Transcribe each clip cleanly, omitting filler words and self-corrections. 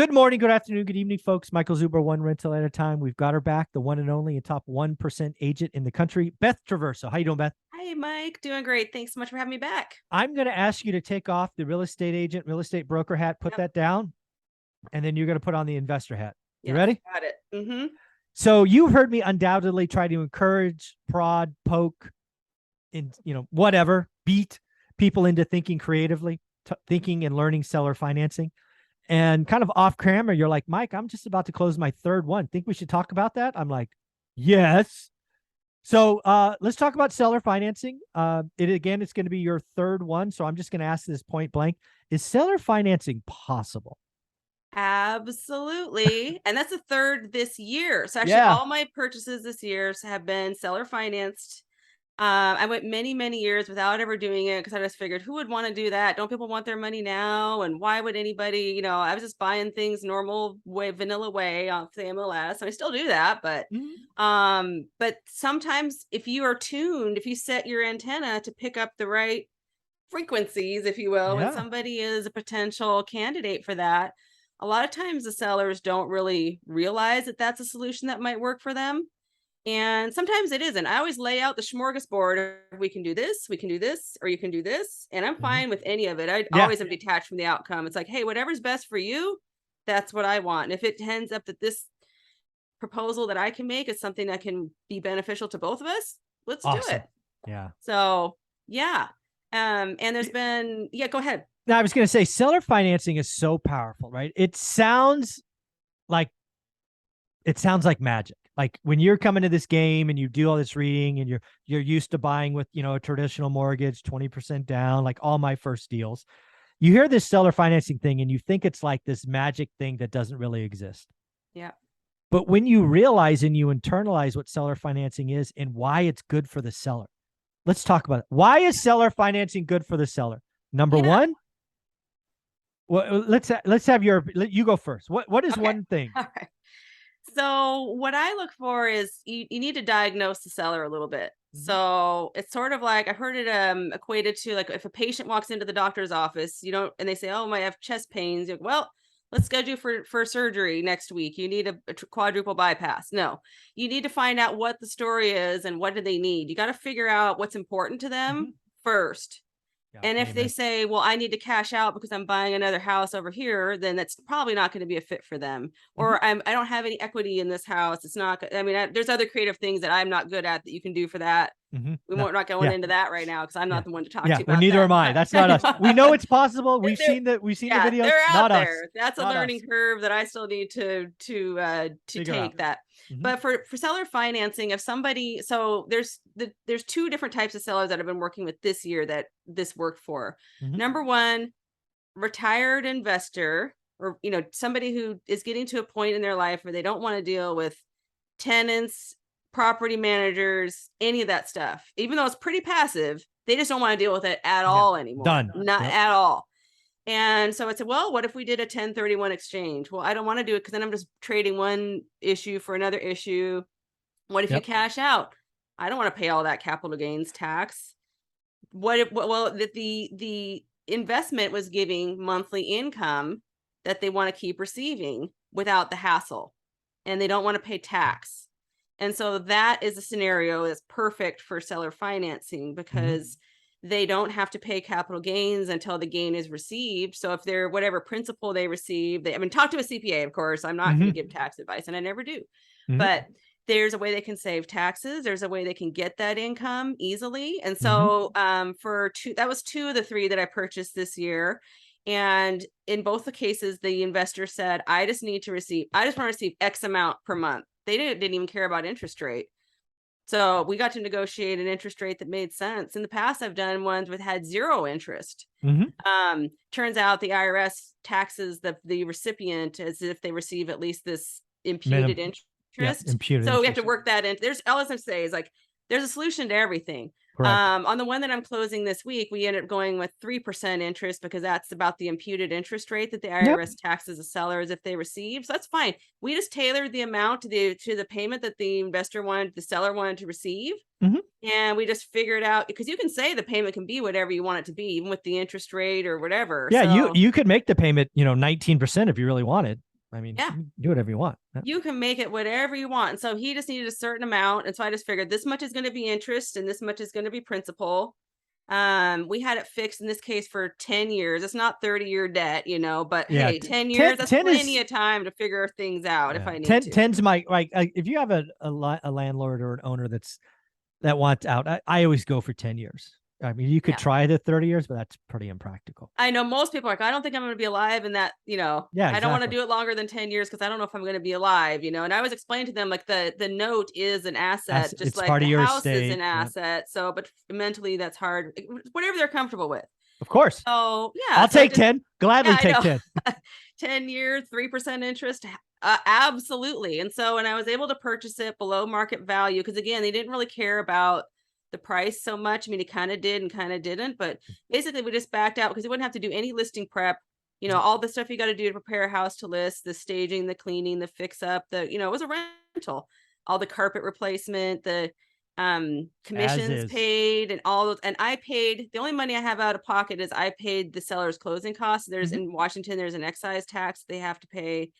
Good morning, good afternoon, good evening, folks. Michael Zuber, one rental at a time. We've got her back, the one and only and top 1% agent in the country, Beth Traverso. How you doing, Beth? Hi, Mike. Doing great. Thanks so much for having me back. I'm going to ask you to take off the real estate agent, real estate broker hat, put Yep. that down, and then you're going to put on the investor hat. You Yes, ready? got it. So you've heard me undoubtedly try to encourage, prod, poke, whatever, beat people into thinking creatively, thinking and learning seller financing. And kind of off camera, you're like, Mike, I'm just about to close my third one. Think we should talk about that? I'm like, yes. So let's talk about seller financing. It's going to be your third one. So I'm just going to ask this point blank. Is seller financing possible? Absolutely. And that's the third this year. So actually Yeah. all my purchases this year have been seller financed. I went many, many years without ever doing it because I just figured who would want to do that? Don't people want their money now? And why would anybody, I was just buying things normal way, vanilla way off the MLS. And I still do that, but sometimes if you are tuned, if you set your antenna to pick up the right frequencies, if you will, when Yeah. somebody is a potential candidate for that, a lot of times the sellers don't really realize that that's a solution that might work for them. And sometimes it isn't. I always lay out the smorgasbord. We can do this, or you can do this. And I'm Mhm. fine with any of it. I Yeah. always am detached from the outcome. It's like, hey, whatever's best for you, that's what I want. And if it ends up that this proposal that I can make is something that can be beneficial to both of us, let's do it. Awesome. Yeah. So yeah. And there's been, yeah, go ahead. Now, I was going to say seller financing is so powerful, right? Like it sounds like magic. Like when you're coming to this game and you do all this reading and you're used to buying with, a traditional mortgage, 20% down, like all my first deals. You hear this seller financing thing and you think it's like this magic thing that doesn't really exist. Yeah. But when you realize and you internalize what seller financing is and why it's good for the seller, let's talk about it. Why is seller financing good for the seller? Number Yeah. one, well, let's have you go first. What is Okay. one thing? All right. So what I look for is you need to diagnose the seller a little bit. Mhm. So it's sort of like I've heard it equated to like if a patient walks into the doctor's office, and they say, "Oh, I have chest pains." You're like, well, let's schedule for surgery next week. You need a quadruple bypass. No, you need to find out what the story is and what do they need. You got to figure out what's important to them Mhm. first. Yeah, And if they amen. say, well, I need to cash out because I'm buying another house over here, then that's probably not going to be a fit for them. Mhm. Or I don't have any equity in this house. It's not, I mean, there's other creative things that I'm not good at that you can do for that. Mhm. We No, won't not going yeah, into that right now because I'm yeah, not the one to talk yeah. to Well, about neither that. am I. That's not us. We know it's possible. We've They're- seen the yeah, videos. they're out Not us. there. That's a Not learning us. curve that I still need to Figure out. take that. Mhm. But for seller financing, if somebody, so there's two different types of sellers that I've been working with this year that this worked for. Mhm. Number one, retired investor, or somebody who is getting to a point in their life where they don't want to deal with tenants, property managers, any of that stuff. Even though it's pretty passive, they just don't want to deal with it at Yeah. all anymore. Done. Not Yep. at all. And so I said, well, what if we did a 1031 exchange? Well, I don't want to do it because then I'm just trading one issue for another issue. What if you Yep. cash out? I don't want to pay all that capital gains tax. Well, that the investment was giving monthly income that they want to keep receiving without the hassle, and they don't want to pay tax. And so that is a scenario that's perfect for seller financing Mhm. because they don't have to pay capital gains until the gain is received. So if they're whatever principal they receive, talk to a CPA, of course. I'm not going to Mhm. give tax advice, and I never do. Mhm. But there's a way they can save taxes. There's a way they can get that income easily. And Mhm. so that was two of the three that I purchased this year. And in both the cases, the investor said, I just want to receive X amount per month. They didn't even care about interest rate. So we got to negotiate an interest rate that made sense. In the past, I've done ones with had zero interest. Mhm. Turns out the IRS taxes the recipient as if they receive at least this imputed Minimum. Yeah. interest. Imputed So we have to interest. work that in. There's all I'm saying is like there's a solution to everything. Correct. On the one that I'm closing this week, we ended up going with 3% interest because that's about the imputed interest rate that the Yep. IRS taxes the sellers if they receive. So that's fine. We just tailored the amount to the payment that the seller wanted to receive. Mhm. And we just figured out because you can say the payment can be whatever you want it to be, even with the interest rate or whatever. Yeah. You So you could make the payment, 19% if you really wanted. I mean, Yeah. do whatever you want. You can make it whatever you want. And so he just needed a certain amount. And so I just figured this much is going to be interest and this much is going to be principal. We had it fixed in this case for 10 years. It's not 30-year debt, but Yeah, hey, 10 years, that's 10 plenty is of time to figure things out if I need 10 to. 10's my, like, if you have a landlord or an owner that wants out, I always go for 10 years. I mean, you could try the 30 years, but that's pretty impractical. I know most people are like, I don't think I'm going to be alive in that, Yeah, I don't want to exactly. do it longer than 10 years because I don't know if I'm going to be alive, and I always explain to them like the note is an asset, just It's like part the of your house is estate. an asset. So, but mentally that's hard, whatever they're comfortable with. Of course. So yeah, I'll take 10. Gladly take I know. 10. 10 years, 3% interest. Absolutely. And so, and I was able to purchase it below market value because again, they didn't really care about the price so much. I mean, he kind of did and kind of didn't, but basically we just backed out because he wouldn't have to do any listing prep. All the stuff you got to do to prepare a house to list, the staging, the cleaning, the fix up, it was a rental, all the carpet replacement, the commissions paid and all those. And I paid, the only money I have out of pocket is I paid the seller's closing costs. There's in Washington, there's an excise tax they have to pay.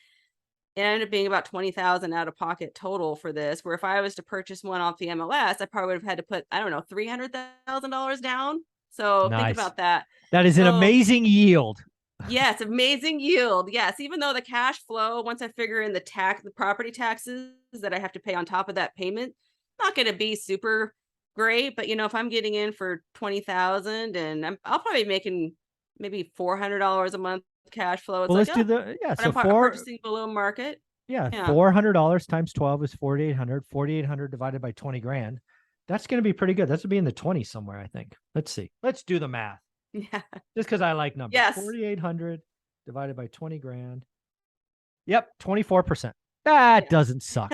It ended up being about 20,000 out of pocket total for this, where if I was to purchase one off the MLS, I probably would have had to put, I don't know, $300,000 down. So think about that. That is an amazing yield. Yes, amazing yield. Yes, even though the cash flow, once I figure in the property taxes that I have to pay on top of that payment, not going to be super great. But if I'm getting in for 20,000 and I'll probably be making maybe $400 a month cash flow. It's well, like, let's do the, so I'm purchasing below market. Yeah, $400 times 12 is 4,800. 4,800 divided by 20 grand. That's going to be pretty good. That's going to be in the 20s somewhere, I think. Let's see. Let's do the math. Yeah. Just because I like numbers. Yes. 4,800 divided by 20 grand. Yep, 24%. That doesn't suck.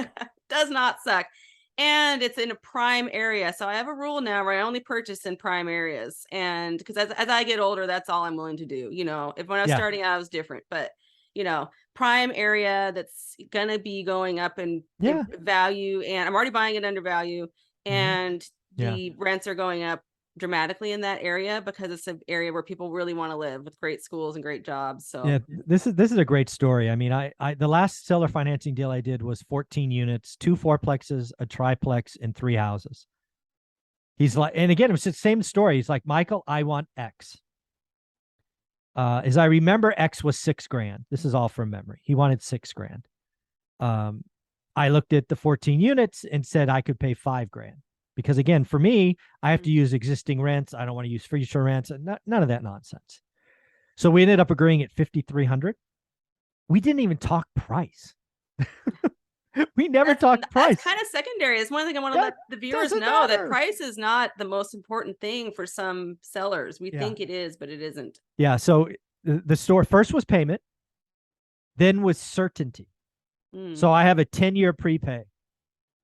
Does not suck. And it's in a prime area. So I have a rule now where I only purchase in prime areas. And because as I get older, that's all I'm willing to do. If when I was starting out, I was different. But, prime area that's going to be going up in value. And I'm already buying it under value. And the rents are going up dramatically in that area because it's an area where people really want to live with great schools and great jobs. So yeah, this is a great story. I mean, I the last seller financing deal I did was 14 units, 2 fourplexes, a triplex, and 3 houses. He's like, and again, it was the same story. He's like, Michael, I want X. As I remember, X was $6 grand. This is all from memory. He wanted $6 grand. I looked at the 14 units and said I could pay $5 grand. Because again, for me, I have to use existing rents. I don't want to use future rents and none of that nonsense. So we ended up agreeing at 5,300. We didn't even talk price. We never talked price. That's kind of secondary. It's one thing I want to let the viewers know that price is not the most important thing for some sellers. We think it is, but it isn't. Yeah. So the store first was payment, then was certainty. So I have a 10-year prepay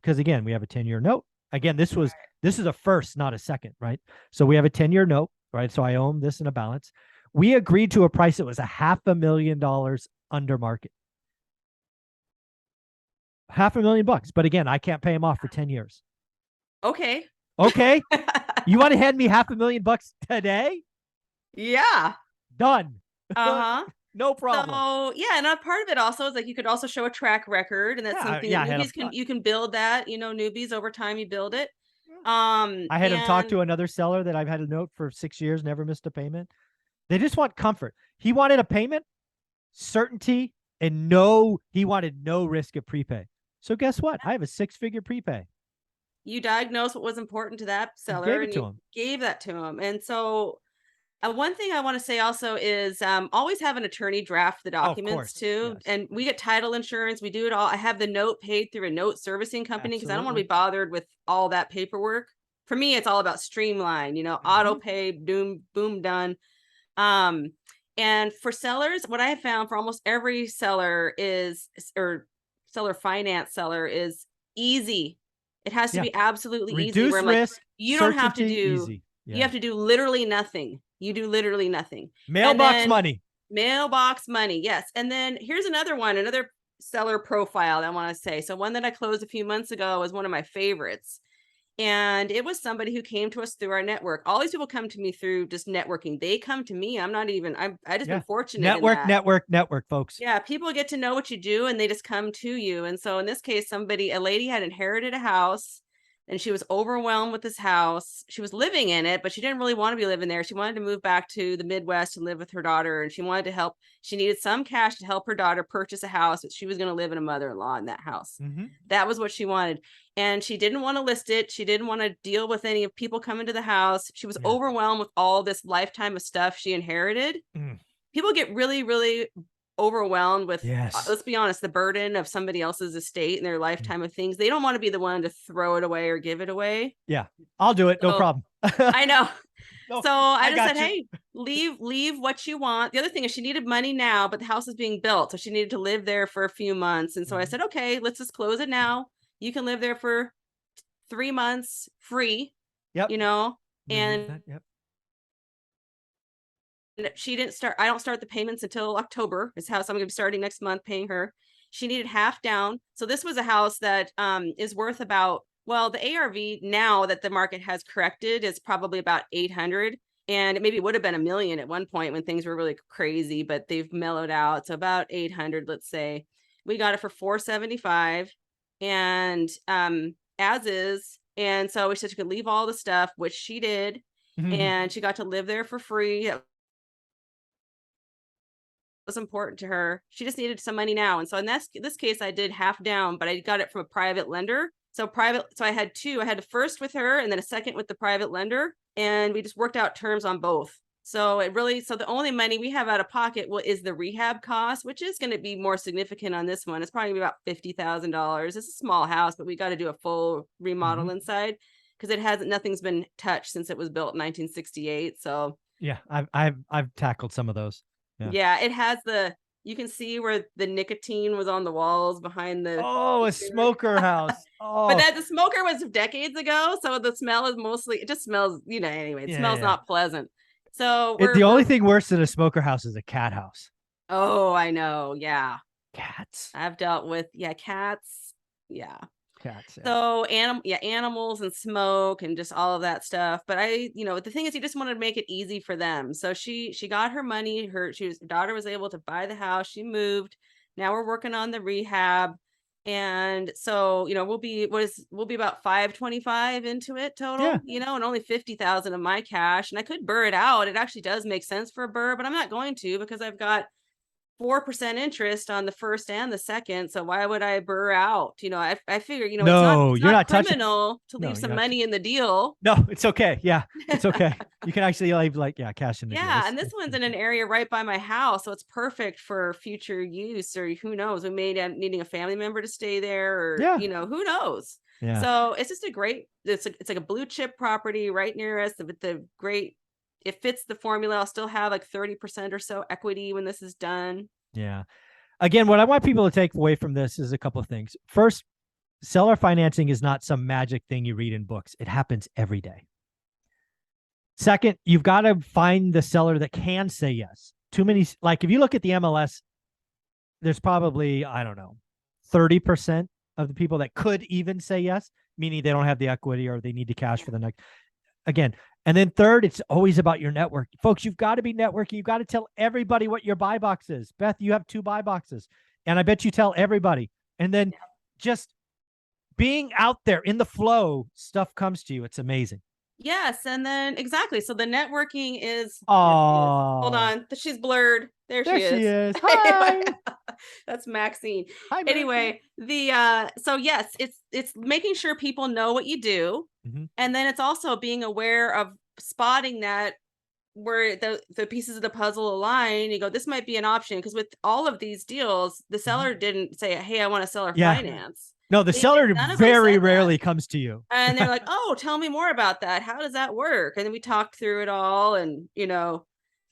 because again, we have a 10-year note. Again, this is a first, not a second, right? So we have a 10-year note, right? So I own this in a balance. We agreed to a price that was $500,000 under market. $500,000. But again, I can't pay him off for 10 years. Okay. Okay. You want to hand me $500,000 today? Yeah. Done. Uh-huh. No problem. So yeah, and a part of it also is like you could also show a track record, and that's something that newbies you can build that, newbies over time you build it. I had him talk to another seller that I've had a note for 6 years, never missed a payment. They just want comfort. He wanted a payment, certainty, and he wanted no risk of prepay. So guess what? I have a 6-figure prepay. You diagnosed what was important to that seller and you gave that to him. And so one thing I want to say also is always have an attorney draft the documents too. Yes. And we get title insurance. We do it all. I have the note paid through a note servicing company because I don't want to be bothered with all that paperwork. For me, it's all about streamline, auto pay, boom, done. And for sellers, what I have found for almost every seller or seller finance seller is easy. It has to be absolutely easy. Reduce risk. You don't have to do, easy. Yeah. You have to do literally nothing. You do literally nothing. Mailbox money. Mailbox money. Yes. And then here's another seller profile that I want to say. So one that I closed a few months ago was one of my favorites. And it was somebody who came to us through our network. All these people come to me through just networking. They come to me. I'm not even, I just Yeah. been fortunate in Network, that. network, network, folks. Yeah, people get to know what you do and they just come to you. And so in this case, a lady had inherited a house and she was overwhelmed with this house. She was living in it, but she didn't really want to be living there. She wanted to move back to the Midwest and live with her daughter. And she wanted to help. She needed some cash to help her daughter purchase a house, but she was going to live in a mother-in-law in that house. Mm-hmm. That was what she wanted. And she didn't want to list it. She didn't want to deal with any of people coming to the house. She was overwhelmed with all this lifetime of stuff she inherited. People get really, really overwhelmed with, let's be honest, the burden of somebody else's estate and their lifetime of things. They don't want to be the one to throw it away or give it away. Yeah, I'll do it. No problem. I know. No, so I just said, you. hey, leave what you want. The other thing is she needed money now, but the house is being built. So she needed to live there for a few months. And so I said, okay, let's just close it now. You can live there for 3 months free. Yep. You know, and she didn't start, I don't start the payments until October is how, so I'm going to be starting next month paying her. She needed half down. So this was a house that is worth about, well, the ARV now that the market has corrected is probably about 800. And it maybe would have been $1 million at one point when things were really crazy, but they've mellowed out. So about 800, let's say. We got it for 475 and as is. And so we said she could leave all the stuff, which she did. And she got to live there for free. It was important to her. She just needed some money now. And so in this case, I did half down, but I got it from a private lender. So I had two. I had a first with her and then a second with the private lender. And we just worked out terms on both. So the only money we have out of pocket is the rehab cost, which is going to be more significant on this one. It's probably about $50,000. It's a small house, but we got to do a full remodel inside because nothing's been touched since it was built in 1968. So yeah, I've tackled some of those. Yeah, it has you can see where the nicotine was on the walls behind the. Oh, a smoker house. Oh, but the smoker was decades ago. So the smell is it just smells, anyway, it smells not pleasant. So the only thing worse than a smoker house is a cat house. Oh, I know. Yeah. Cats. I've dealt with, cats. Yeah. Cats. Yeah. So animals and smoke and just all of that stuff. But the thing is, you just wanted to make it easy for them. So she got her money. Her daughter was able to buy the house. She moved. Now we're working on the rehab. And so, we'll be about 525 into it total, and only 50,000 of my cash. And I could burr it out. It actually does make sense for a burr, but I'm not going to because I've got 4% interest on the first and the second. So why would I burr out? I figure, no, it's you're not criminal to leave some money in the deal. No, it's okay. Yeah, it's okay. You can actually leave cash in the deal. And this one's in an area right by my house. So it's perfect for future use, or who knows, we may end up needing a family member to stay there or, who knows? Yeah. So it's just it's like a blue chip property right near us with it fits the formula. I'll still have like 30% or so equity when this is done. Yeah. Again, what I want people to take away from this is a couple of things. First, seller financing is not some magic thing you read in books. It happens every day. Second, you've got to find the seller that can say yes. Too many, if you look at the MLS, there's probably, 30% of the people that could even say yes, meaning they don't have the equity or they need the cash for the next. Again, and then third, it's always about your network. Folks, you've got to be networking. You've got to tell everybody what your buy box is. Beth, you have 2 buy boxes. And I bet you tell everybody. And then just being out there in the flow, stuff comes to you. It's amazing. Yes. And then exactly. So the networking is. Oh, hold on. She's blurred. There she is. Hi. That's Maxine. Hi, anyway, so yes, it's making sure people know what you do. And then it's also being aware of spotting that where the pieces of the puzzle align. You go, this might be an option, because with all of these deals, the seller didn't say, hey, I want to seller finance. No, the seller very rarely comes to you. And they're like, oh, tell me more about that. How does that work? And then we talked through it all and,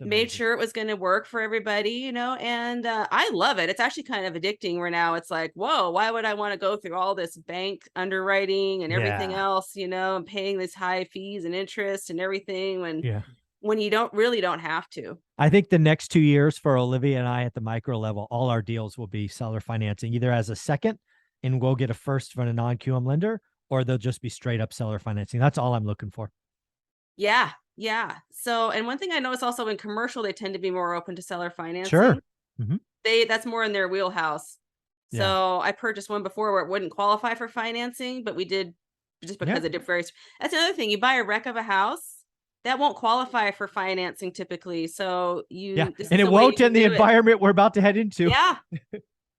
made sure it was going to work for everybody, and I love it. It's actually kind of addicting where now it's like, whoa, why would I want to go through all this bank underwriting and everything else, and paying these high fees and interest and everything when you don't have to. I think the next 2 years for Olivia and I at the micro level, all our deals will be seller financing, either as a second and we'll get a first from a non-QM lender, or they'll just be straight up seller financing. That's all I'm looking for. Yeah. Yeah. So, and one thing I noticed also in commercial, they tend to be more open to seller Sure. financing. Mhm. That's more in their wheelhouse. Yeah. So I purchased one before where it wouldn't qualify for financing, but we did just Yeah. because it did very. That's another thing. You buy a wreck of a house that won't qualify for financing typically. So Yeah. this And is it a way you won't in can the do it. environment we're about to head into. Yeah.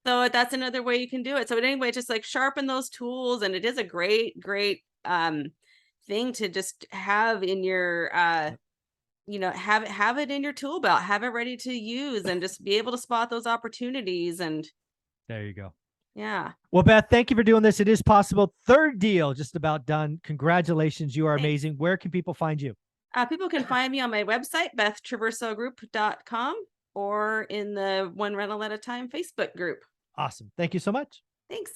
So that's another way you can do it. So anyway, just like sharpen those tools, and it is a great thing to just have in your Yep. have it in your tool belt, have it ready to use, and just be able to spot those opportunities. And There you go. yeah, Well, Beth, thank you for doing this. It is possible. Third deal, just about done. Congratulations. You are thanks. amazing. Where can people find you? People can find me on my website, bethtraversogroup.com, or in the One Rental at a Time Facebook group. Awesome. Thank you so much. Thanks.